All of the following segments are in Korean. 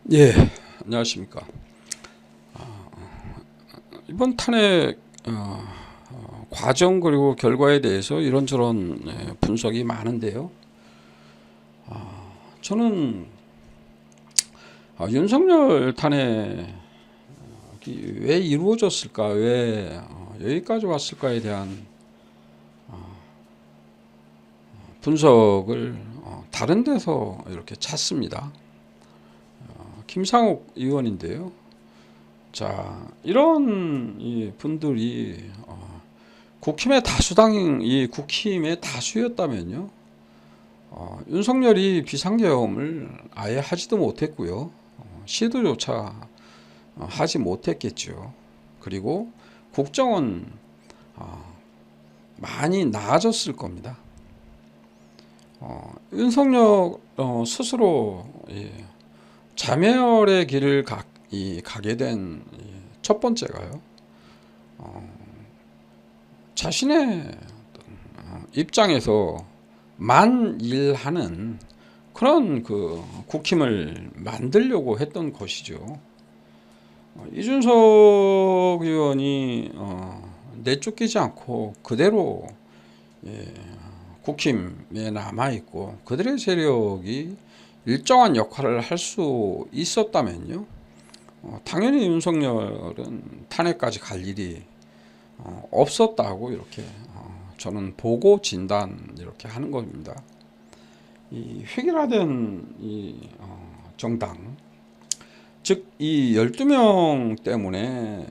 예, 안녕하십니까. 이번 탄핵 과정 그리고 결과에 대해서 이런저런 분석이 많은데요. 저는 윤석열 탄핵이 왜 이루어졌을까, 왜 여기까지 왔을까에 대한 분석을 다른 데서 이렇게 찾습니다. 김상욱 의원인데요. 자, 이런 이 분들이 국힘의 다수당이 국힘의 다수였다면요, 윤석열이 비상계엄을 아예 하지도 못했고요, 시도조차 하지 못했겠죠. 그리고 국정은 많이 나아졌을 겁니다. 윤석열 스스로 자멸의 길을 가게 된 첫 번째가요, 자신의 입장에서 만일하는 그런 그 국힘을 만들려고 했던 것이죠. 이준석 의원이 내쫓기지 않고 그대로 국힘에 남아있고 그들의 세력이 일정한 역할을 할 수 있었다면요, 당연히 윤석열은 탄핵까지 갈 일이 없었다고 이렇게 저는 보고 진단 이렇게 하는 겁니다. 이 획일화된 이 정당, 즉 이 12명 때문에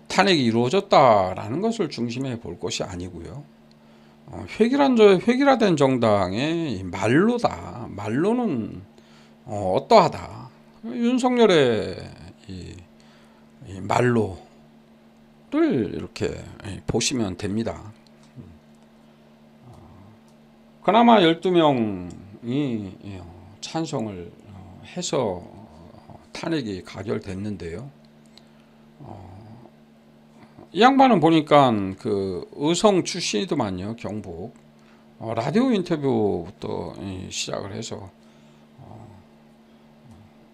탄핵이 이루어졌다라는 것을 중심에 볼 것이 아니고요, 획일화된 정당의 말로다. 말로는 어떠하다. 윤석열의 이 말로를 이렇게 보시면 됩니다. 그나마 12명이 찬성을 해서 탄핵이 가결됐는데요. 이 양반은 보니까 그 의성 출신이더만요. 경북. 라디오 인터뷰부터 시작을 해서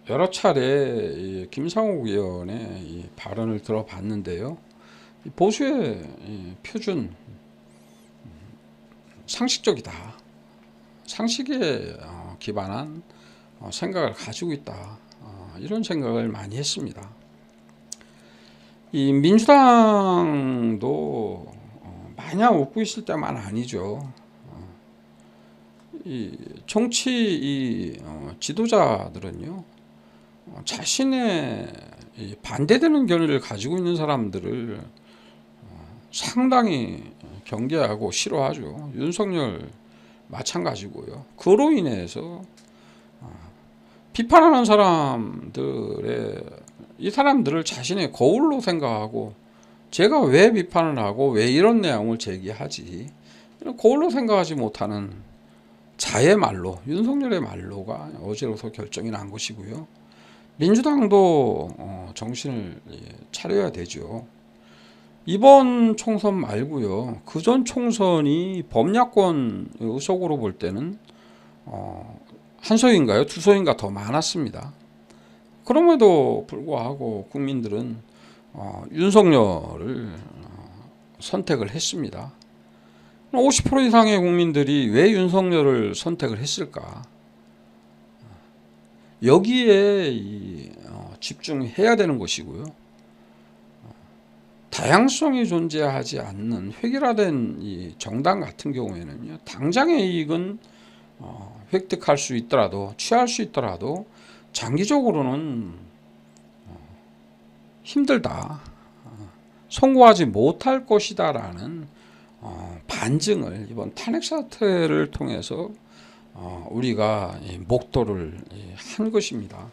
여러 차례 김상욱 의원의 발언을 들어봤는데요. 보수의 표준, 상식적이다. 상식에 기반한 생각을 가지고 있다. 이런 생각을 많이 했습니다. 이 민주당도 마냥 웃고 있을 때만 아니죠. 이 정치 지도자들은요, 자신의 반대되는 견해를 가지고 있는 사람들을 상당히 경계하고 싫어하죠. 윤석열 마찬가지고요. 그로 인해서 비판하는 이 사람들을 자신의 거울로 생각하고, 제가 왜 비판을 하고 왜 이런 내용을 제기하지, 이런 거울로 생각하지 못하는 자의 말로, 윤석열의 말로가 어제로서 결정이 난 것이고요. 민주당도 정신을 차려야 되죠. 이번 총선 말고요, 그전 총선이 범야권 의석으로 볼 때는 한 석인가요? 두 석인가 더 많았습니다. 그럼에도 불구하고 국민들은 윤석열을 선택을 했습니다. 50% 이상의 국민들이 왜 윤석열을 선택을 했을까? 여기에 집중해야 되는 것이고요. 다양성이 존재하지 않는 획일화된 이 정당 같은 경우에는요, 당장의 이익은 획득할 수 있더라도, 취할 수 있더라도 장기적으로는 힘들다, 성공하지 못할 것이다라는 반증을 이번 탄핵 사태를 통해서 우리가 목도를 한 것입니다.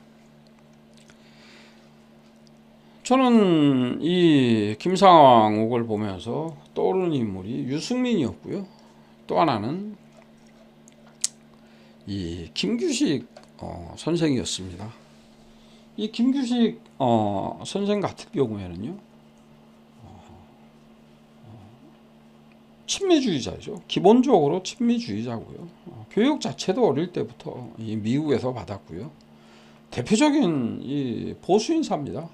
저는 이 김상욱을 보면서 떠오르는 인물이 유승민이었고요. 또 하나는 이 김규식 선생이었습니다. 이 김규식 선생 같은 경우에는요, 친미주의자죠. 기본적으로 친미주의자고요. 교육 자체도 어릴 때부터 미국에서 받았고요. 대표적인 이 보수 인사입니다.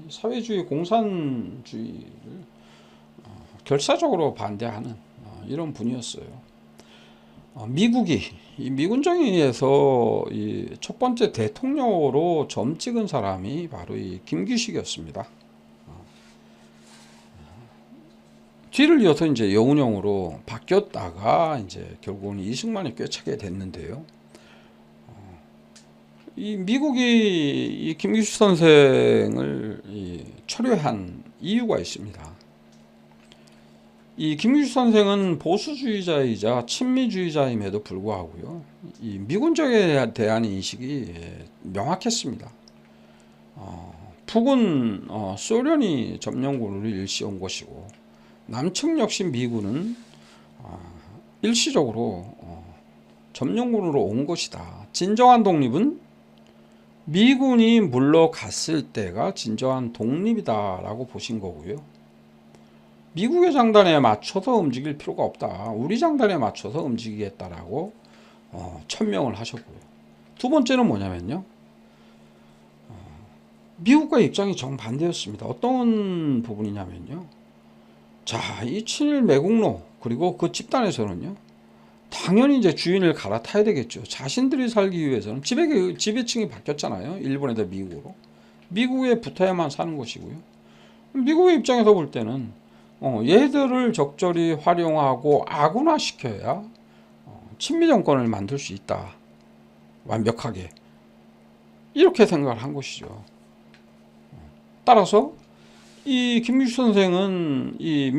사회주의 공산주의를 결사적으로 반대하는 이런 분이었어요. 미국이 이 미군정의에서 이 첫 번째 대통령으로 점 찍은 사람이 바로 이 김규식이었습니다. 뒤를 이어서 이제 여운형으로 바뀌었다가 이제 결국은 이승만이 꿰차게 됐는데요. 이 미국이 이 김규식 선생을 철회한 이유가 있습니다. 이 김규식 선생은 보수주의자이자 친미주의자임에도 불구하고요, 이 미군정에 대한 인식이 명확했습니다. 북은 소련이 점령군으로 일시온 것이고, 남측 역시 미군은 일시적으로 점령군으로 온 것이다. 진정한 독립은 미군이 물러갔을 때가 진정한 독립이다라고 보신 거고요. 미국의 장단에 맞춰서 움직일 필요가 없다. 우리 장단에 맞춰서 움직이겠다라고 천명을 하셨고요. 두 번째는 뭐냐면요, 미국과의 입장이 정반대였습니다. 어떤 부분이냐면요, 자, 이 친일 매국노 그리고 그 집단에서는요, 당연히 이제 주인을 갈아타야 되겠죠. 자신들이 살기 위해서는 지배층이 바뀌었잖아요. 일본에서 미국으로. 미국에 붙어야만 사는 것이고요. 미국의 입장에서 볼 때는 얘들을 적절히 활용하고 아군화시켜야 친미 정권을 만들 수 있다. 완벽하게. 이렇게 생각을 한 것이죠. 따라서 이 김규식 선생은 이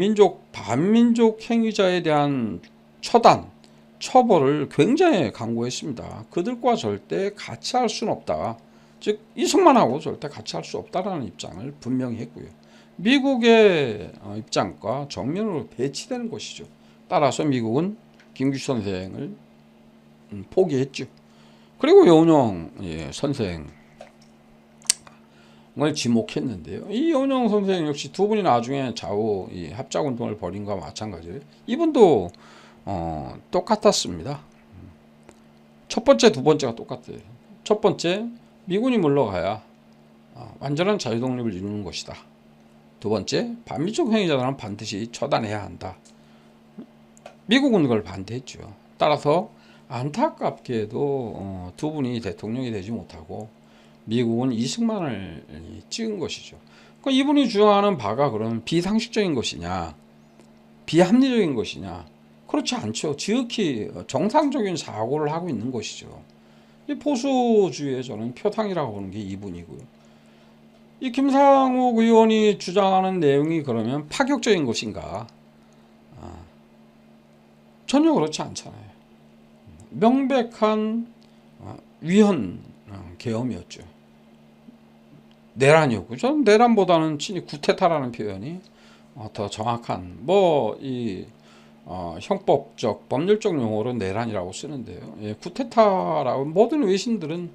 반민족 행위자에 대한 처단, 처벌을 굉장히 강구했습니다. 그들과 절대 같이 할 수는 없다. 즉 이승만하고 절대 같이 할 수 없다라는 입장을 분명히 했고요. 미국의 입장과 정면으로 배치되는 것이죠. 따라서 미국은 김규식 선생을 포기했죠. 그리고 여운형 선생을 지목했는데요. 이 여운형 선생 역시 두 분이 나중에 좌우 합작운동을 벌인 것과 마찬가지예요. 이분도 똑같았습니다. 첫 번째, 두 번째가 똑같아요. 첫 번째, 미군이 물러가야 완전한 자유독립을 이루는 것이다. 두 번째, 반민족 행위자들은 반드시 처단해야 한다. 미국은 그걸 반대했죠. 따라서 안타깝게도 두 분이 대통령이 되지 못하고 미국은 이승만을 찍은 것이죠. 그러니까 이분이 주장하는 바가 그럼 비상식적인 것이냐, 비합리적인 것이냐? 그렇지 않죠. 지극히 정상적인 사고를 하고 있는 것이죠. 이 보수주의의 저는 표상이라고 보는 게 이분이고요. 이 김상욱 의원이 주장하는 내용이 그러면 파격적인 것인가? 전혀 그렇지 않잖아요. 명백한 위헌 계엄이었죠. 내란이었고, 저는 내란보다는 친히 구테타라는 표현이 더 정확한, 형법적, 법률적 용어로 내란이라고 쓰는데요. 구테타라고 모든 외신들은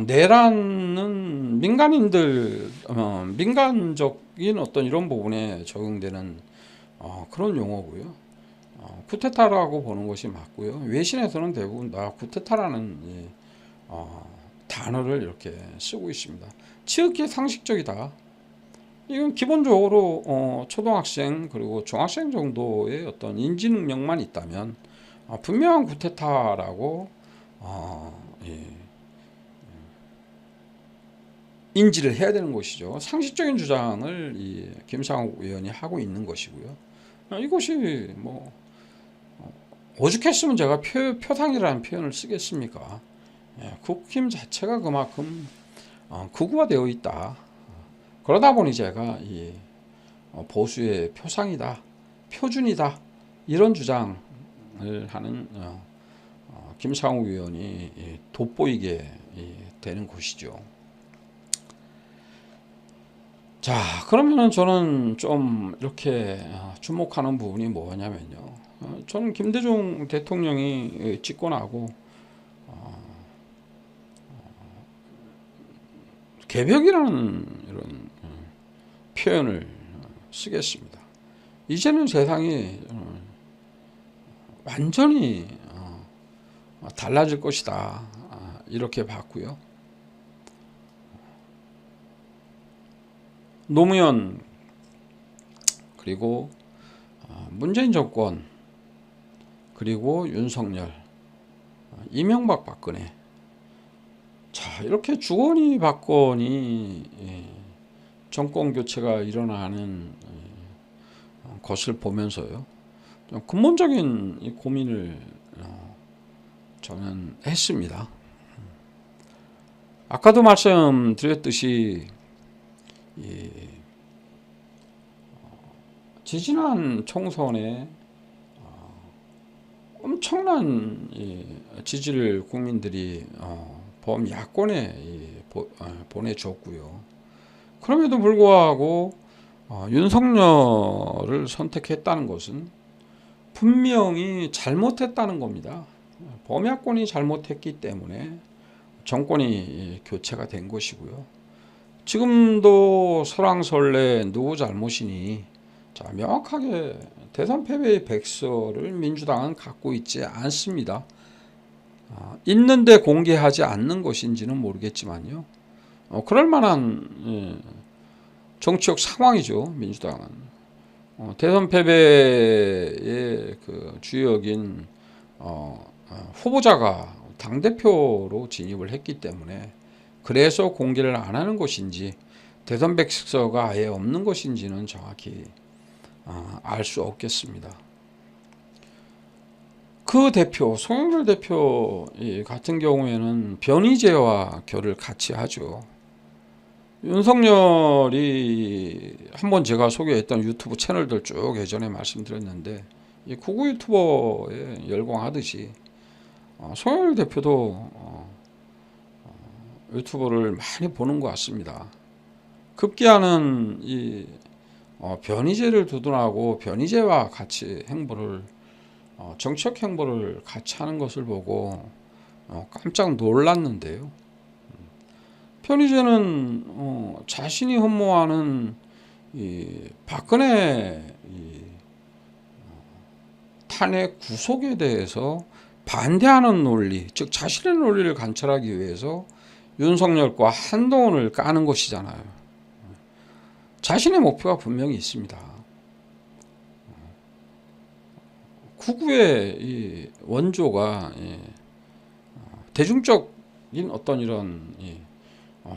내란은 민간적인 어떤 이런 부분에 적용되는 그런 용어고요. 쿠데타라고 보는 것이 맞고요. 외신에서는 대부분 다 쿠데타라는 단어를 이렇게 쓰고 있습니다. 지극히 상식적이다. 이건 기본적으로 초등학생 그리고 중학생 정도의 어떤 인지 능력만 있다면 분명한 쿠데타라고 인지를 해야 되는 것이죠. 상식적인 주장을 김상욱 의원이 하고 있는 것이고요. 이것이 오죽했으면 제가 표상이라는 표현을 쓰겠습니까? 국힘 자체가 그만큼 극우화되어 있다. 그러다 보니 제가 보수의 표상이다, 표준이다, 이런 주장을 하는 김상욱 의원이 돋보이게 되는 것이죠. 자, 그러면은 저는 좀 이렇게 주목하는 부분이 뭐냐면요. 저는 김대중 대통령이 찍고 나고 개벽이라는 이런 표현을 쓰겠습니다. 이제는 세상이 완전히 달라질 것이다, 이렇게 봤고요. 노무현 그리고 문재인 정권 그리고 윤석열, 이명박 박근혜, 자 이렇게 주거니 받거니 정권 교체가 일어나는 것을 보면서요, 좀 근본적인 이 고민을 저는 했습니다. 아까도 말씀드렸듯이 지지난 총선에 엄청난 지지를 국민들이 범야권에 보내줬고요. 그럼에도 불구하고 윤석열을 선택했다는 것은 분명히 잘못했다는 겁니다. 범야권이 잘못했기 때문에 정권이 교체가 된 것이고요. 지금도 설왕설래 누구 잘못이니, 자 명확하게 대선 패배의 백서를 민주당은 갖고 있지 않습니다. 있는데 공개하지 않는 것인지는 모르겠지만요, 그럴 만한 정치적 상황이죠. 민주당은 대선 패배의 그 주역인 후보자가 당대표로 진입을 했기 때문에, 그래서 공개를 안 하는 것인지 대선 백서가 아예 없는 것인지는 정확히 알 수 없겠습니다. 그 대표 송영길 대표 같은 경우에는 변희재와 결을 같이 하죠. 윤석열이 한번 제가 소개했던 유튜브 채널들 쭉 예전에 말씀드렸는데, 이 구구 유튜버에 열광하듯이 송영길 대표도 유튜브를 많이 보는 것 같습니다. 급기야는 이 변희재를 두둔하고 변희재와 같이 행보를 정치적 행보를 같이 하는 것을 보고 깜짝 놀랐는데요. 변희재는 자신이 흠모하는 이 박근혜 탄핵 구속에 대해서 반대하는 논리, 즉 자신의 논리를 관철하기 위해서 윤석열과 한동훈을 까는 것이잖아요. 자신의 목표가 분명히 있습니다. 구구의 이 원조가 대중적인 어떤 이런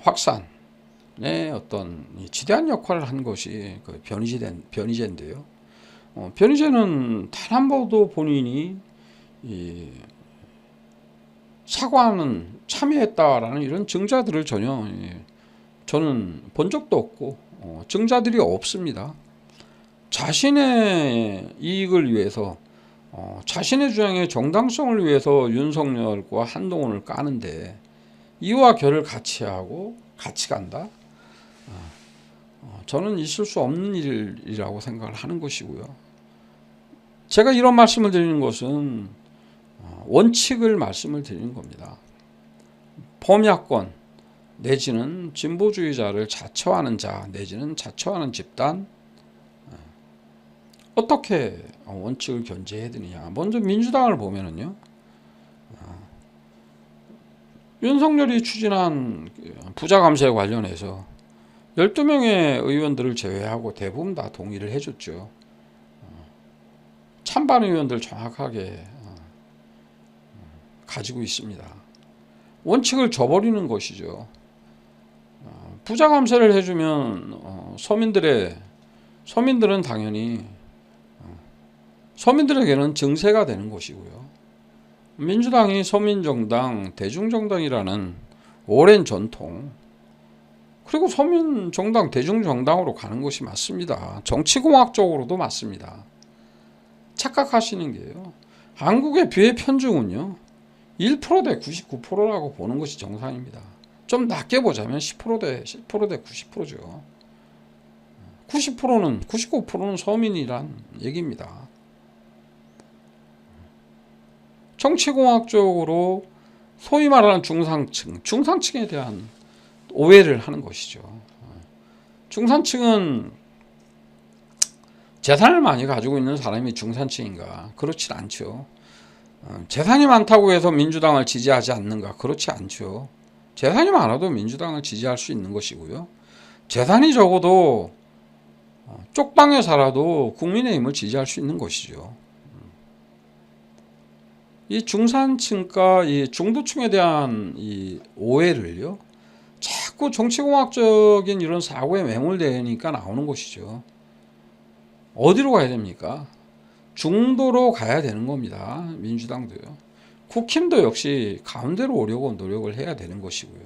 확산의 어떤 지대한 역할을 한 것이 그 변희재인데요. 변희재는 단 한 번도 본인이 사과하는 참여했다라는 이런 증자들을 전혀 저는 본 적도 없고 증자들이 없습니다. 자신의 이익을 위해서 자신의 주장의 정당성을 위해서 윤석열과 한동훈을 까는데 이와 결을 같이 하고 같이 간다? 저는 있을 수 없는 일이라고 생각을 하는 것이고요. 제가 이런 말씀을 드리는 것은 원칙을 말씀을 드리는 겁니다. 범야권 내지는 진보주의자를 자처하는 자 내지는 자처하는 집단, 어떻게 원칙을 견제해야 되느냐. 먼저 민주당을 보면은요, 윤석열이 추진한 부자감세 관련해서 12명의 의원들을 제외하고 대부분 다 동의를 해줬죠. 찬반 의원들 정확하게 가지고 있습니다. 원칙을 저버리는 것이죠. 부자 감세를 해주면 서민들은 당연히 서민들에게는 증세가 되는 것이고요. 민주당이 서민정당, 대중정당이라는 오랜 전통, 그리고 서민정당, 대중정당으로 가는 것이 맞습니다. 정치공학적으로도 맞습니다. 착각하시는 게요, 한국의 비례 편중은요 1%대 99%라고 보는 것이 정상입니다. 좀 낮게 보자면 10%대 90%죠. 90%는 99%는 서민이란 얘기입니다. 정치공학적으로 소위 말하는 중상층에 대한 오해를 하는 것이죠. 중산층은 재산을 많이 가지고 있는 사람이 중산층인가? 그렇진 않죠. 재산이 많다고 해서 민주당을 지지하지 않는가? 그렇지 않죠. 재산이 많아도 민주당을 지지할 수 있는 것이고요. 재산이 적어도 쪽방에 살아도 국민의힘을 지지할 수 있는 것이죠. 이 중산층과 이 중도층에 대한 이 오해를요, 자꾸 정치공학적인 이런 사고에 매몰되니까 나오는 것이죠. 어디로 가야 됩니까? 중도로 가야 되는 겁니다. 민주당도요. 국힘도 역시 가운데로 오려고 노력을 해야 되는 것이고요.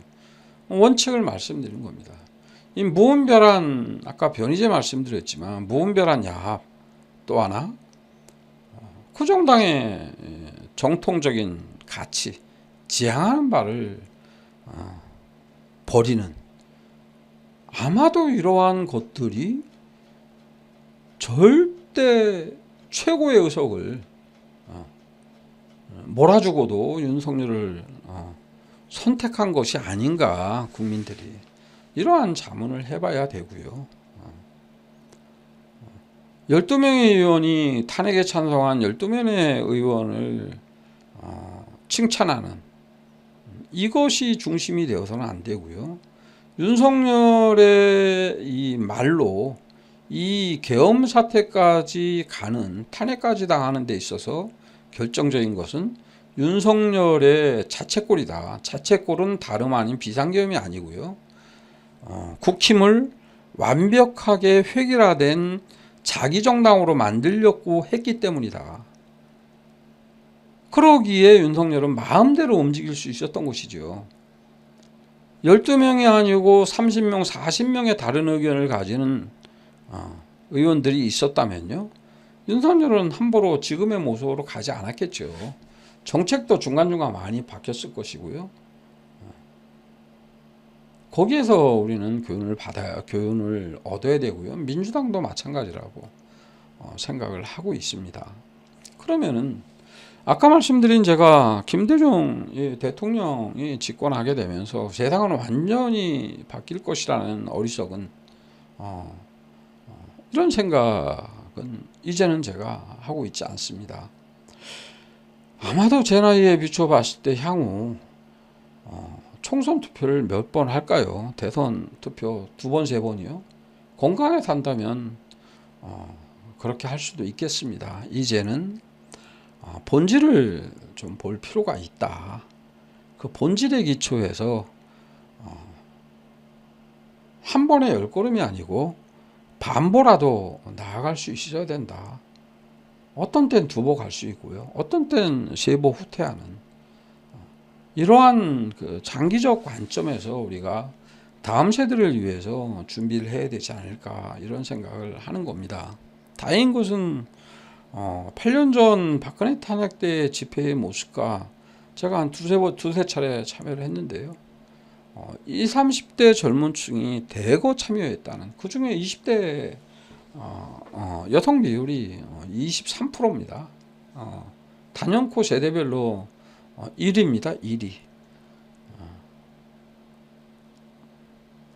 원칙을 말씀드린 겁니다. 이 무분별한, 아까 변희재 말씀드렸지만 무분별한 야합 또 하나, 구정당의 정통적인 가치, 지향하는 바를 버리는, 아마도 이러한 것들이 절대 최고의 의석을 몰아주고도 윤석열을 선택한 것이 아닌가, 국민들이 이러한 자문을 해봐야 되고요. 12명의 의원이 탄핵에 찬성한 12명의 의원을 칭찬하는, 이것이 중심이 되어서는 안 되고요. 윤석열의 이 말로 이 계엄 사태까지 가는, 탄핵까지 당하는 데 있어서 결정적인 것은 윤석열의 자책골이다. 자책골은 다름 아닌 비상계엄이 아니고요. 국힘을 완벽하게 획일화된 자기 정당으로 만들려고 했기 때문이다. 그러기에 윤석열은 마음대로 움직일 수 있었던 것이죠. 12명이 아니고 30명, 40명의 다른 의견을 가지는 의원들이 있었다면요, 윤석열은 함부로 지금의 모습으로 가지 않았겠죠. 정책도 중간중간 많이 바뀌었을 것이고요. 거기에서 우리는 교훈을 얻어야 되고요. 민주당도 마찬가지라고 생각을 하고 있습니다. 그러면은 아까 말씀드린, 제가 김대중 대통령이 집권하게 되면서 세상은 완전히 바뀔 것이라는 어리석은 이런 생각은 이제는 제가 하고 있지 않습니다. 아마도 제 나이에 비춰봤을 때 향후 총선 투표를 몇 번 할까요? 대선 투표 2번, 3번이요? 건강하게 산다면 그렇게 할 수도 있겠습니다. 이제는 본질을 좀 볼 필요가 있다. 그 본질에 기초해서 한 번에 10걸음이 아니고 반보라도 나아갈 수 있어야 된다. 어떤 땐 2보 갈 수 있고요. 어떤 땐 3보 후퇴하는, 이러한 그 장기적 관점에서 우리가 다음 세대를 위해서 준비를 해야 되지 않을까, 이런 생각을 하는 겁니다. 다행인 것은 8년 전 박근혜 탄핵 때 집회의 모습과 제가 한 두세 차례 참여를 했는데요. 20, 30대 젊은 층이 대거 참여했다는, 그 중에 20대 여성 비율이 23%입니다. 단연코 세대별로 1위입니다. 1위.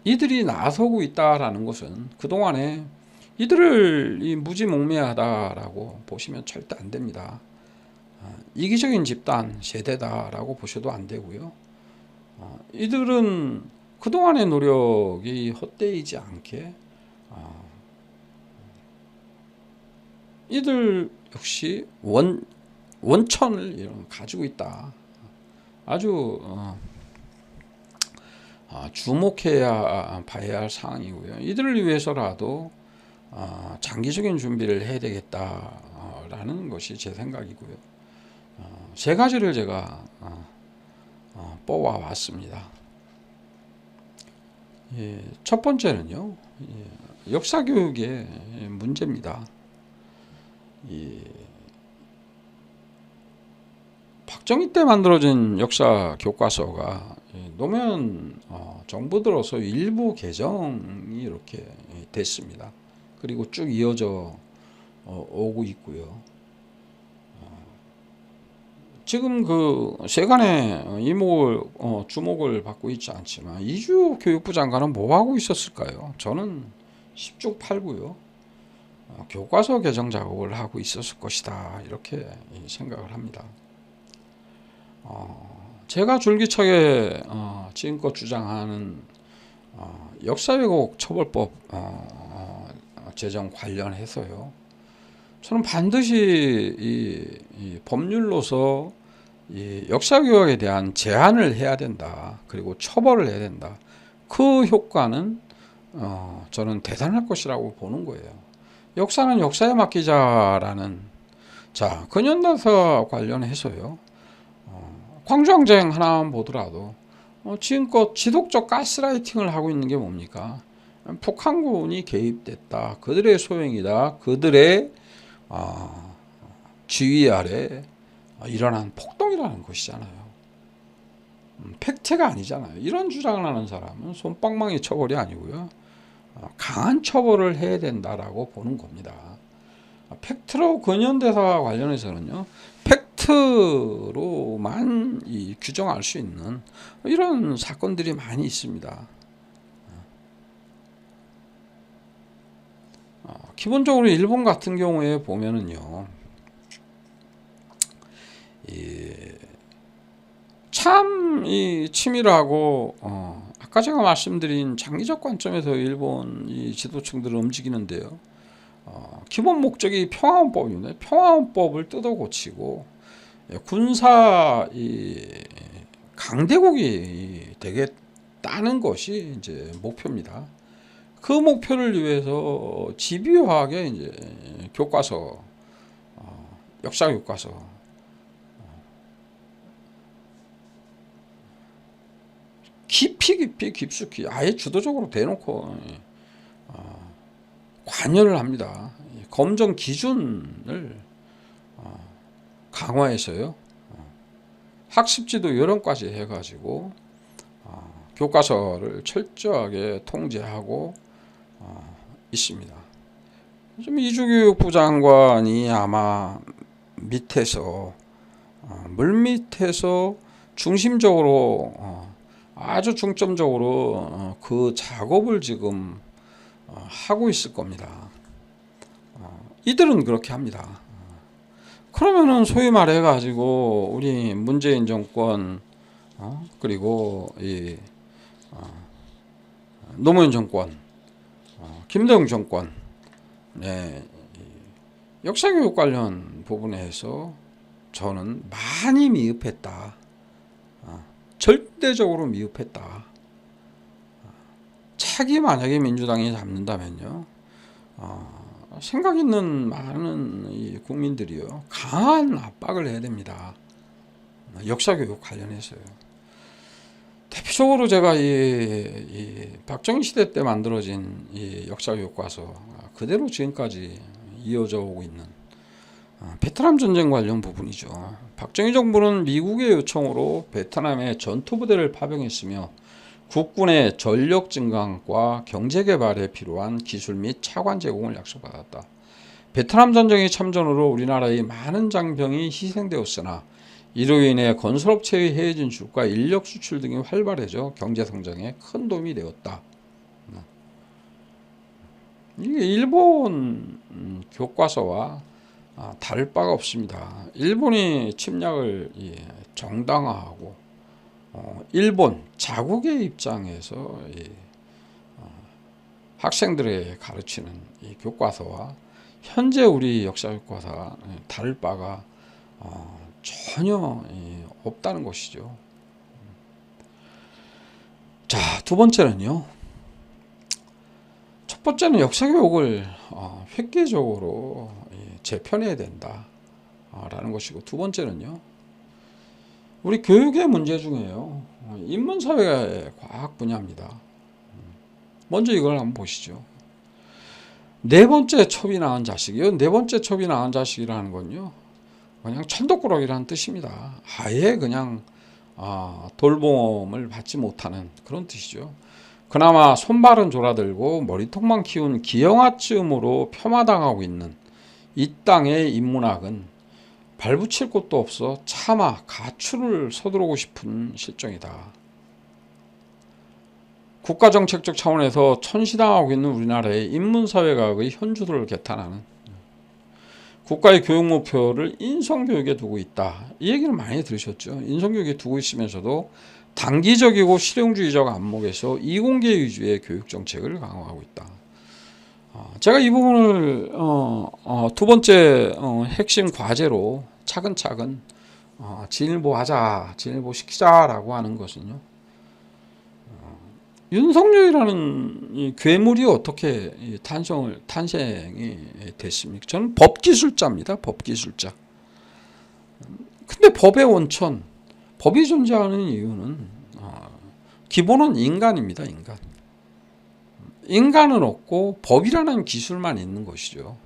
이들이 나서고 있다라는 것은 그동안에 이들을 무지몽매하다라고 보시면 절대 안 됩니다. 이기적인 집단 세대다라고 보셔도 안 되고요. 이들은 그동안의 노력이 헛되이지 않게 이들 역시 원천을 가지고 있다. 아주 주목해야 봐야 할 사항이고요. 이들을 위해서라도 장기적인 준비를 해야 되겠다라는 것이 제 생각이고요. 세 가지를 제가 뽑아 왔습니다. 첫 번째는요, 역사 교육의 문제입니다. 박정희 때 만들어진 역사 교과서가 노무현 정부 들어서 일부 개정이 이렇게 됐습니다. 그리고 쭉 이어져 오고 있고요. 지금 그 세간의 주목을 받고 있지 않지만 이주 교육부 장관은 뭐 하고 있었을까요? 저는 10중 8구요. 교과서 개정 작업을 하고 있었을 것이다, 이렇게 생각을 합니다. 제가 줄기차게 지금껏 주장하는 역사 왜곡 처벌법 제정 관련해서요. 저는 반드시 이 법률로서 이 역사 교육에 대한 제한을 해야 된다. 그리고 처벌을 해야 된다. 그 효과는 저는 대단할 것이라고 보는 거예요. 역사는 역사에 맡기자라는 자 근현대사 관련해서요. 광주항쟁 하나만 보더라도 지금껏 지독적 가스라이팅을 하고 있는 게 뭡니까? 북한군이 개입됐다. 그들의 소행이다. 그들의 지휘 아래 일어난 폭동이라는 것이잖아요. 팩트가 아니잖아요. 이런 주장을 하는 사람은 솜방망이 처벌이 아니고요. 강한 처벌을 해야 된다라고 보는 겁니다. 팩트로 근현대사와 관련해서는요. 팩트로만 규정할 수 있는 이런 사건들이 많이 있습니다. 기본적으로 일본 같은 경우에 보면은요. 참 이 치밀하고 아까 제가 말씀드린 장기적 관점에서 일본 이 지도층들을 움직이는데요. 기본 목적이 평화헌법입니다. 평화헌법을 뜯어 고치고 군사 강대국이 되겠다는 것이 이제 목표입니다. 그 목표를 위해서 집요하게 이제 교과서, 역사 교과서 깊숙이 아예 주도적으로 대놓고 관여를 합니다. 검정 기준을 강화해서요. 학습지도 요령까지 해가지고 교과서를 철저하게 통제하고 있습니다. 좀 이주교육부 장관이 아마 밑에서 물밑에서 중심적으로 아주 중점적으로 그 작업을 지금 하고 있을 겁니다. 이들은 그렇게 합니다. 그러면은 소위 말해 가지고 우리 문재인 정권 그리고 이 노무현 정권, 김대중 정권, 역사교육 관련 부분에서 저는 많이 미흡했다. 절대적으로 미흡했다. 차기 만약에 민주당이 잡는다면요. 생각 있는 많은 이 국민들이요. 강한 압박을 해야 됩니다. 역사교육 관련해서요. 대표적으로 제가 이 박정희 시대 때 만들어진 이 역사교과서 그대로 지금까지 이어져 오고 있는 베트남 전쟁 관련 부분이죠. 박정희 정부는 미국의 요청으로 베트남에 전투부대를 파병했으며 국군의 전력 증강과 경제 개발에 필요한 기술 및 차관 제공을 약속받았다. 베트남 전쟁의 참전으로 우리나라의 많은 장병이 희생되었으나 이로 인해 건설업체의 해외 진출과 인력 수출 등이 활발해져 경제 성장에 큰 도움이 되었다. 이게 일본 교과서와 다를 바가 없습니다. 일본이 침략을 정당화하고 일본 자국의 입장에서 학생들에게 가르치는 이 교과서와 현재 우리 역사 교과서와 다를 바가 전혀 없다는 것이죠. 자, 두 번째는요. 첫 번째는 역사 교육을 획기적으로 재편해야 된다라는 것이고, 두 번째는요. 우리 교육의 문제 중에요. 인문사회의 과학 분야입니다. 먼저 이걸 한번 보시죠. 네 번째 첩이 낳은 자식이요. 네 번째 첩이 낳은 자식이라는 건요. 그냥 천덕꾸러기라는 뜻입니다. 아예 그냥 돌봄을 받지 못하는 그런 뜻이죠. 그나마 손발은 졸아들고 머리통만 키운 기형아쯤으로 폄하당하고 있는 이 땅의 인문학은 발붙일 곳도 없어 차마 가출을 서두르고 싶은 실정이다. 국가정책적 차원에서 천시당하고 있는 우리나라의 인문사회과학의 현주소를 개탄하는 국가의 교육 목표를 인성교육에 두고 있다. 이 얘기를 많이 들으셨죠. 인성교육에 두고 있으면서도 단기적이고 실용주의적 안목에서 이공계 위주의 교육 정책을 강화하고 있다. 제가 이 부분을 두 번째 핵심 과제로 차근차근 진일보하자, 진일보시키자라고 하는 것은요. 윤석열이라는 이 괴물이 어떻게 탄생이 됐습니까? 저는 법기술자입니다. 법기술자. 근데 법의 원천, 법이 존재하는 이유는 기본은 인간입니다. 인간. 인간은 없고 법이라는 기술만 있는 것이죠.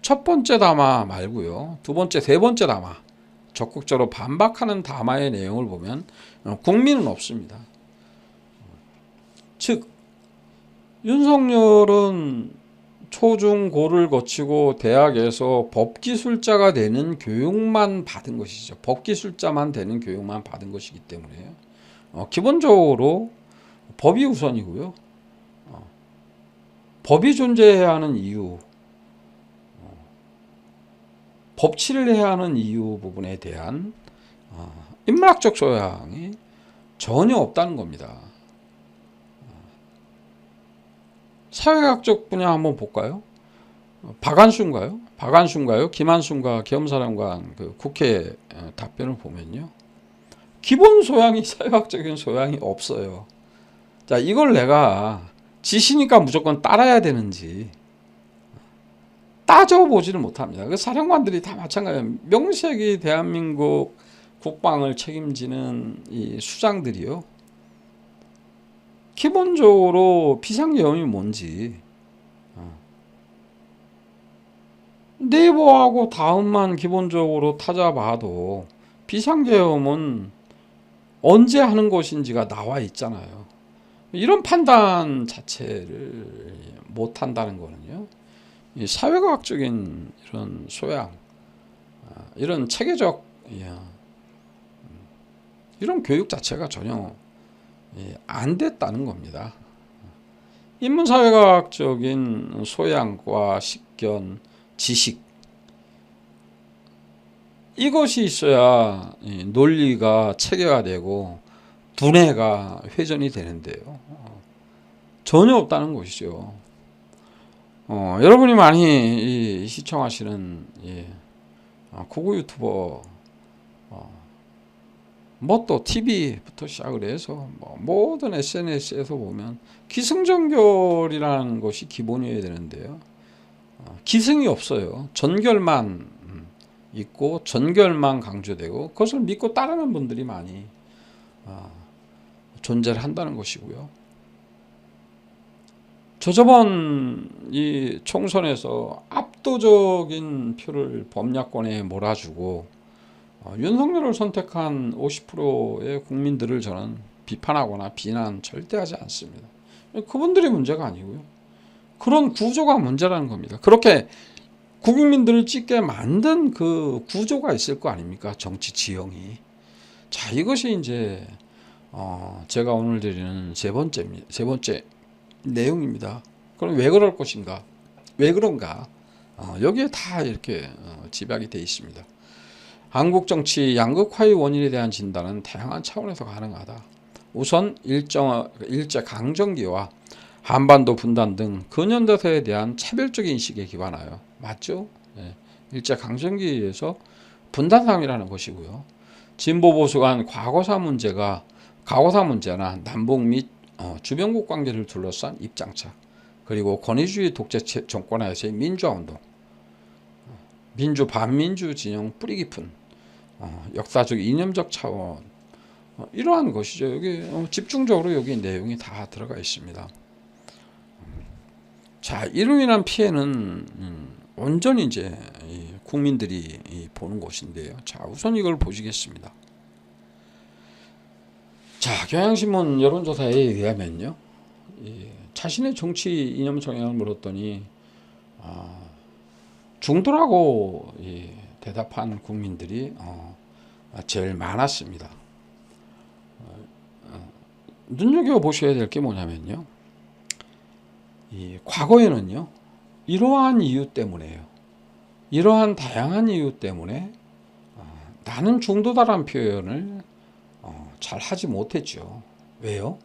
첫 번째 담화 말고요. 두 번째, 세 번째 담화. 적극적으로 반박하는 담화의 내용을 보면 국민은 없습니다. 즉 윤석열은 초중고를 거치고 대학에서 법기술자가 되는 교육만 받은 것이죠. 법기술자만 되는 교육만 받은 것이기 때문에 기본적으로 법이 우선이고요. 법이 존재해야 하는 이유, 법치를 해야 하는 이유 부분에 대한 인문학적 소양이 전혀 없다는 겁니다. 사회학적 분야 한번 볼까요? 박한수인가요? 김한수인가 겸사령관 그 국회 답변을 보면요. 기본 소양이 사회학적인 소양이 없어요. 자, 이걸 내가 지시니까 무조건 따라야 되는지 따져보지를 못합니다. 그 사령관들이 다 마찬가지예요. 명색이 대한민국 국방을 책임지는 이 수장들이요. 기본적으로 비상계엄이 뭔지 네이버하고 다음만 기본적으로 찾아봐도 비상계엄은 언제 하는 것인지가 나와 있잖아요. 이런 판단 자체를 못한다는 거는요. 사회과학적인 이런 소양, 이런 체계적 이런 교육 자체가 전혀 안 됐다는 겁니다. 인문사회과학적인 소양과 식견, 지식 이것이 있어야 논리가 체계화되고 분해가 회전이 되는데요. 전혀 없다는 것이죠. 여러분이 많이 시청하시는 구구 유튜버 뭐 또 TV부터 시작을 해서 모든 SNS에서 보면 기승전결이라는 것이 기본이어야 되는데요. 기승이 없어요. 전결만 있고 전결만 강조되고 그것을 믿고 따르는 분들이 많이 존재를 한다는 것이고요. 저번 이 총선에서 압도적인 표를 범야권에 몰아주고 윤석열을 선택한 50%의 국민들을 저는 비판하거나 비난 절대 하지 않습니다. 그분들이 문제가 아니고요. 그런 구조가 문제라는 겁니다. 그렇게 국민들을 찍게 만든 그 구조가 있을 거 아닙니까? 정치 지형이. 자, 이것이 이제 제가 오늘 드리는 세 번째 내용입니다. 그럼 왜 그럴 것인가? 왜 그런가? 여기에 다 이렇게 집약이 되어 있습니다. 한국 정치 양극화의 원인에 대한 진단은 다양한 차원에서 가능하다. 우선 일제 강점기와 한반도 분단 등 근현대사에 대한 차별적 인식에 기반하여 맞죠? 네. 일제 강점기에서 분단상이라는 것이고요. 진보 보수 간 과거사 문제나 남북 및 주변국 관계를 둘러싼 입장차, 그리고 권위주의 독재 정권하에서의 민주화운동, 반민주 진영 뿌리 깊은 역사적 이념적 차원, 이러한 것이죠. 여기 집중적으로 여기 내용이 다 들어가 있습니다. 자, 이로 인한 피해는 온전히 이제 국민들이 보는 것인데요. 자, 우선 이걸 보시겠습니다. 자, 경향신문 여론조사에 의하면요, 자신의 정치 이념 성향을 물었더니 중도라고 대답한 국민들이 제일 많았습니다. 눈여겨보셔야 될 게 뭐냐면요, 과거에는요, 이러한 이유 때문에요. 이러한 다양한 이유 때문에 나는 중도다라는 표현을 잘 하지 못했죠. 왜요?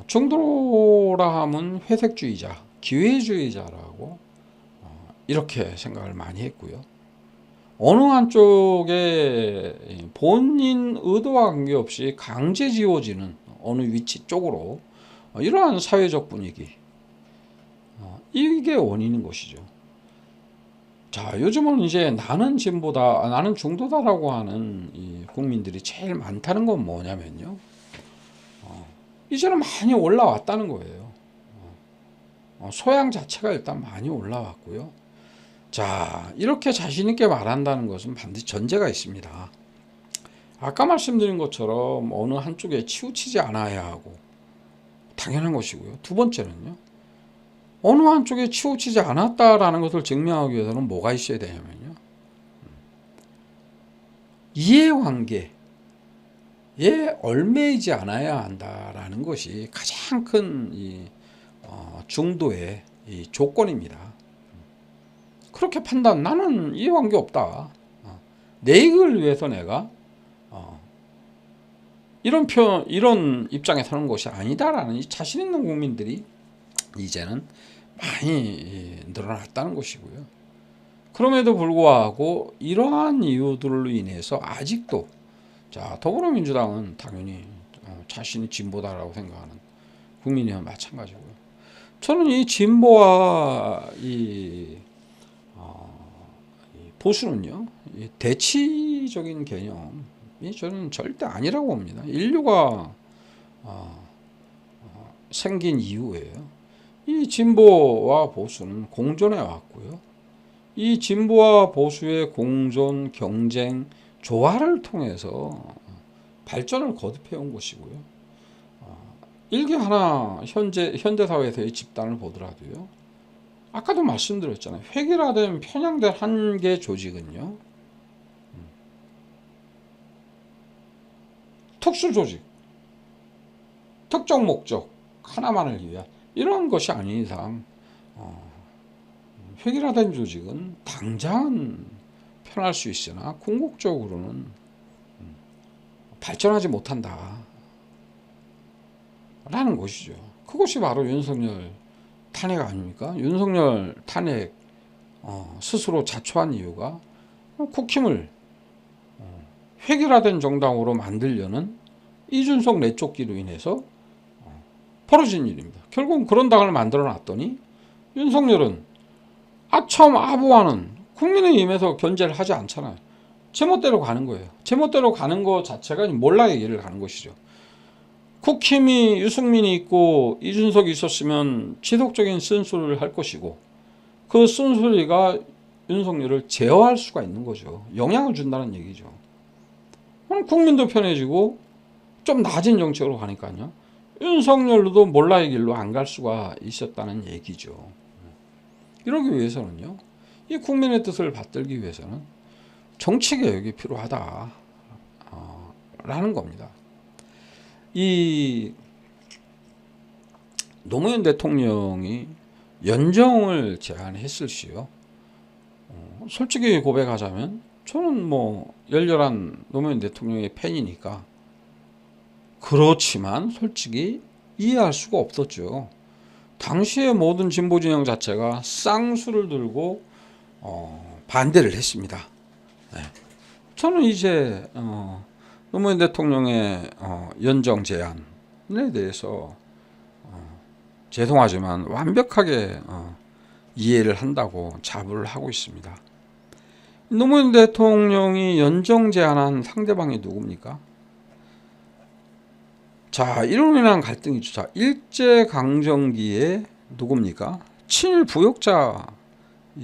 중도라 하면 회색주의자, 기회주의자라고 이렇게 생각을 많이 했고요. 어느 한쪽에 본인 의도와 관계없이 강제 지워지는 어느 위치 쪽으로 이러한 사회적 분위기, 이게 원인인 것이죠. 자, 요즘은 이제 나는 진보다, 나는 중도다라고 하는 이 국민들이 제일 많다는 건 뭐냐면요. 이제는 많이 올라왔다는 거예요. 소양 자체가 일단 많이 올라왔고요. 자, 이렇게 자신있게 말한다는 것은 반드시 전제가 있습니다. 아까 말씀드린 것처럼 어느 한쪽에 치우치지 않아야 하고, 당연한 것이고요. 두 번째는요. 어느 한쪽에 치우치지 않았다라는 것을 증명하기 위해서는 뭐가 있어야 되냐면요. 이해관계에 얽매이지 않아야 한다라는 것이 가장 큰 중도의 이 조건입니다. 그렇게 판단, 나는 이해관계 없다. 내 이익을 위해서 내가 이런 입장에 서는 것이 아니다라는 이 자신 있는 국민들이 이제는 많이 늘어났다는 것이고요. 그럼에도 불구하고 이러한 이유들로 인해서 아직도, 자, 더불어민주당은 당연히 자신이 진보다라고 생각하는 국민이와 마찬가지고요. 저는 이 진보와 이 보수는요, 이 대치적인 개념이 저는 절대 아니라고 봅니다. 인류가 생긴 이후에요. 이 진보와 보수는 공존해 왔고요. 이 진보와 보수의 공존, 경쟁, 조화를 통해서 발전을 거듭해 온 것이고요. 일개 하나 현대사회에서의 집단을 보더라도요. 아까도 말씀드렸잖아요. 획일화된 편향된 한 개 조직은요. 특수조직, 특정 목적 하나만을 위한 이런 것이 아닌 이상 획일화된 조직은 당장은 편할 수 있으나 궁극적으로는 발전하지 못한다 라는 것이죠. 그것이 바로 윤석열 탄핵 아닙니까? 윤석열 탄핵 스스로 자초한 이유가 국힘을 획일화된 정당으로 만들려는 이준석 내쫓기로 인해서 벌어진 일입니다. 결국은 그런 당을 만들어 놨더니 윤석열은 아첨 아부하는 국민의힘에서 견제를 하지 않잖아요. 제멋대로 가는 거예요. 제멋대로 가는 것 자체가 몰락의 길을 가는 것이죠. 국힘이 유승민이 있고 이준석이 있었으면 지속적인 쓴소리를 할 것이고 그 쓴소리가 윤석열을 제어할 수가 있는 거죠. 영향을 준다는 얘기죠. 그럼 국민도 편해지고 좀 낮은 정책으로 가니까요. 윤석열도 몰락의 길로 안 갈 수가 있었다는 얘기죠. 이러기 위해서는요. 이 국민의 뜻을 받들기 위해서는 정치개혁이 필요하다 라는 겁니다. 이 노무현 대통령이 연정을 제안했을 시요. 솔직히 고백하자면 저는 뭐 열렬한 노무현 대통령의 팬이니까 그렇지만 솔직히 이해할 수가 없었죠. 당시의 모든 진보 진영 자체가 쌍수를 들고 반대를 했습니다. 네. 저는 이제 노무현 대통령의 연정 제안에 대해서 죄송하지만 완벽하게 이해를 한다고 자부를 하고 있습니다. 노무현 대통령이 연정 제안한 상대방이 누굽니까? 자, 이로 인한 갈등이죠. 자, 일제강점기에 누굽니까? 친일 부역자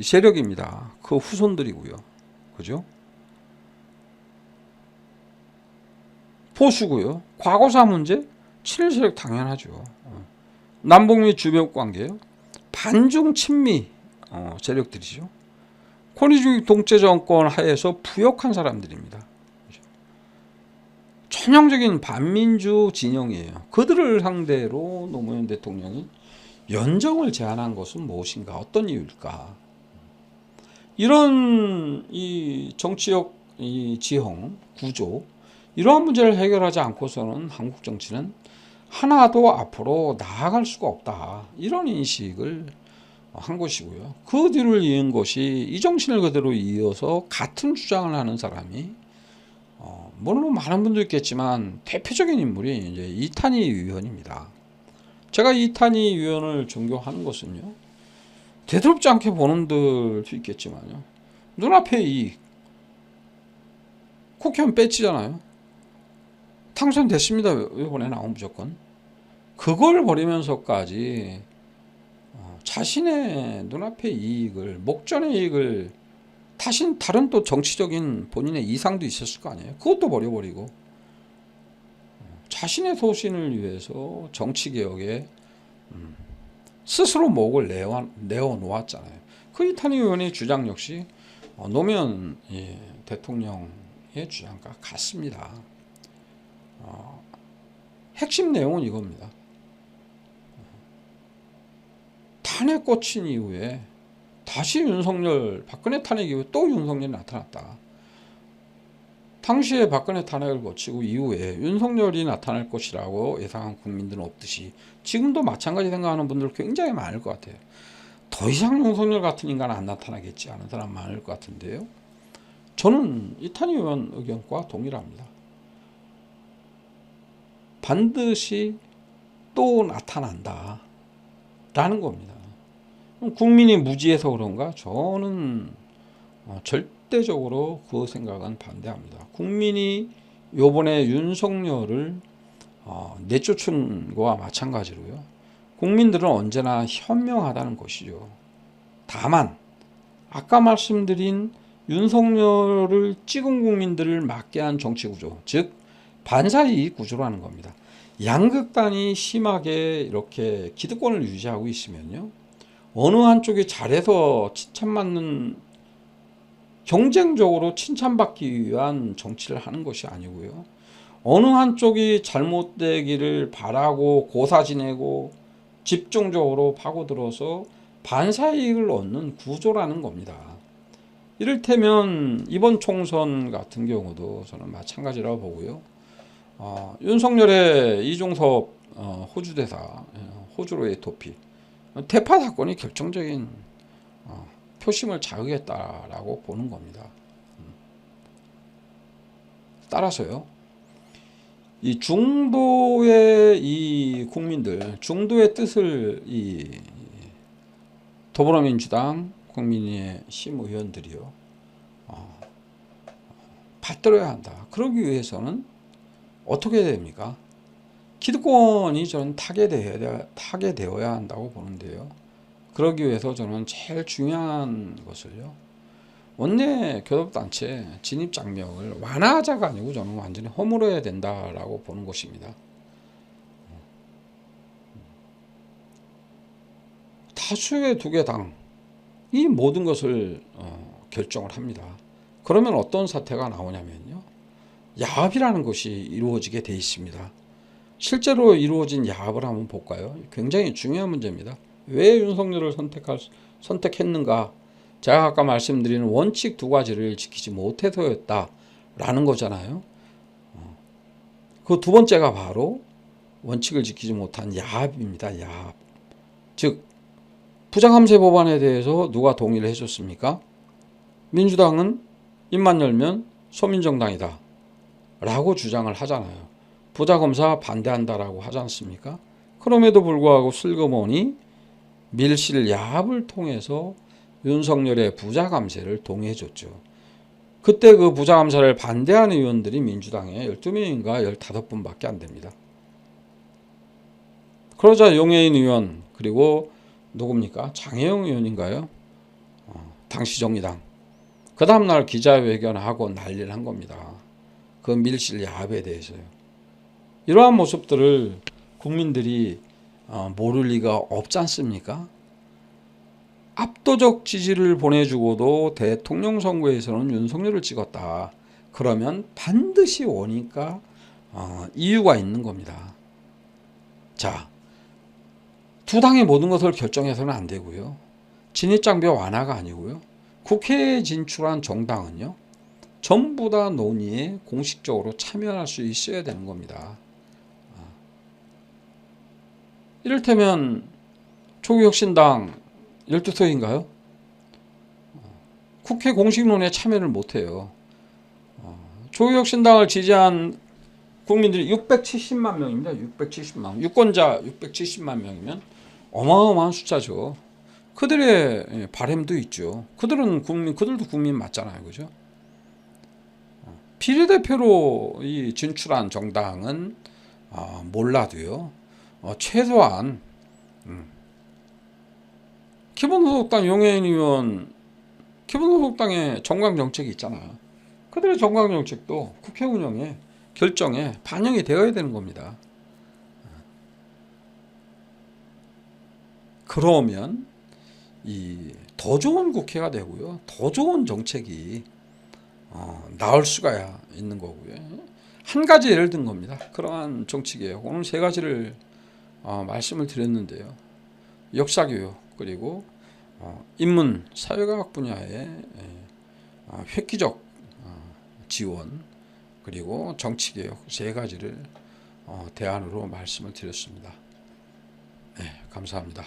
세력입니다. 그 후손들이고요. 그죠? 보수고요. 과거사 문제? 친일 세력 당연하죠. 남북미 주변 관계요. 반중 친미 세력들이죠. 권위주의 독재 정권 하에서 부역한 사람들입니다. 전형적인 반민주 진영이에요. 그들을 상대로 노무현 대통령이 연정을 제안한 것은 무엇인가? 어떤 이유일까? 이런 이 정치적 이 지형 구조 이러한 문제를 해결하지 않고서는 한국 정치는 하나도 앞으로 나아갈 수가 없다. 이런 인식을 한 것이고요. 그 뒤를 이은 것이 이 정신을 그대로 이어서 같은 주장을 하는 사람이 물론 많은 분도 있겠지만 대표적인 인물이 이제 이탄희 의원입니다. 제가 이탄희 의원을 존경하는 것은요. 대수롭지 않게 보는 분들도 있겠지만요. 눈앞에 이익 국회의원 배치잖아요. 당선됐습니다. 이번에 나온 무조건. 그걸 버리면서까지 자신의 눈앞의 이익을 목전의 이익을 다른 또 정치적인 본인의 이상도 있었을 거 아니에요. 그것도 버려버리고 자신의 소신을 위해서 정치개혁에 스스로 목을 내어놓았잖아요. 그 이탄희 의원의 주장 역시 노무현 대통령의 주장과 같습니다. 핵심 내용은 이겁니다. 탄핵 꽂힌 이후에 다시 박근혜 탄핵 이후에 또 윤석열이 나타났다. 당시에 박근혜 탄핵을 거치고 이후에 윤석열이 나타날 것이라고 예상한 국민들은 없듯이 지금도 마찬가지 생각하는 분들 굉장히 많을 것 같아요. 더 이상 윤석열 같은 인간은 안 나타나겠지 하는 사람 많을 것 같은데요. 저는 이탄희 의원 의견과 동일합니다. 반드시 또 나타난다 라는 겁니다. 국민이 무지해서 그런가? 저는 절대적으로 그 생각은 반대합니다. 국민이 요번에 윤석열을 내쫓은 거와 마찬가지로요. 국민들은 언제나 현명하다는 것이죠. 다만 아까 말씀드린 윤석열을 찍은 국민들을 맞게 한 정치구조, 즉 반사이익 구조라는 겁니다. 양극단이 심하게 이렇게 기득권을 유지하고 있으면요. 어느 한쪽이 잘해서 칭찬받는 경쟁적으로 칭찬받기 위한 정치를 하는 것이 아니고요. 어느 한쪽이 잘못되기를 바라고 고사 지내고 집중적으로 파고들어서 반사이익을 얻는 구조라는 겁니다. 이를테면 이번 총선 같은 경우도 저는 마찬가지라고 보고요. 윤석열의 이종섭 호주 대사, 호주로의 도피 대파 사건이 결정적인 표심을 자극했다라고 보는 겁니다. 따라서요, 이 중도의 이 국민들, 중도의 뜻을 이 더불어민주당, 국민의힘 의원들이요 받들어야 한다. 그러기 위해서는 어떻게 됩니까? 기득권이 저는 타개되어야 한다고 보는데요. 그러기 위해서 저는 제일 중요한 것을요. 원내 교섭단체 진입장벽을 완화하자가 아니고 저는 완전히 허물어야 된다라고 보는 것입니다. 다수의 두 개 당 이 모든 것을 결정을 합니다. 그러면 어떤 사태가 나오냐면요. 야합이라는 것이 이루어지게 돼 있습니다. 실제로 이루어진 야합을 한번 볼까요? 굉장히 중요한 문제입니다. 왜 윤석열을 선택했는가? 제가 아까 말씀드리는 원칙 두 가지를 지키지 못해서였다라는 거잖아요. 그 두 번째가 바로 원칙을 지키지 못한 야합입니다. 야합. 즉 부자감세 법안에 대해서 누가 동의를 해줬습니까? 민주당은 입만 열면 소민정당이다 라고 주장을 하잖아요. 부자검사 반대한다라고 하지 않습니까? 그럼에도 불구하고 슬그머니 밀실 야합을 통해서 윤석열의 부자감세를 동의해줬죠. 그때 그 부자감세를 반대하는 의원들이 민주당에 12명인가 15분밖에 안 됩니다. 그러자 용해인 의원 그리고 누굽니까? 장혜영 의원인가요? 당시 정의당. 그 다음날 기자회견하고 난리를 한 겁니다. 그 밀실 야합에 대해서요. 이러한 모습들을 국민들이 모를 리가 없지 않습니까? 압도적 지지를 보내주고도 대통령 선거에서는 윤석열을 찍었다. 그러면 반드시 오니까 이유가 있는 겁니다. 자, 두 당의 모든 것을 결정해서는 안 되고요. 진입장벽 완화가 아니고요. 국회에 진출한 정당은요, 전부 다 논의에 공식적으로 참여할 수 있어야 되는 겁니다. 이를테면 조국혁신당 12석인가요? 국회 공식 논의에 참여를 못해요. 조국혁신당을 지지한 국민들이 670만 명입니다. 670만. 유권자 670만 명이면 어마어마한 숫자죠. 그들의 바람도 있죠. 그들도 국민 맞잖아요. 그죠? 비례대표로 이 진출한 정당은 몰라도요. 최소한 기본소득당 용해인 의원, 기본소득당의 정강정책이 있잖아요. 그들의 정강정책도 국회 운영에 결정에 반영이 되어야 되는 겁니다. 그러면 이 더 좋은 국회가 되고요, 더 좋은 정책이 나올 수가 있는 거고요. 한 가지 예를 든 겁니다. 그러한 정책이에요. 오늘 세 가지를 말씀을 드렸는데요. 역사교육, 그리고 인문, 사회과학 분야의 획기적 지원, 그리고 정치개혁 세 가지를 대안으로 말씀을 드렸습니다. 네, 감사합니다.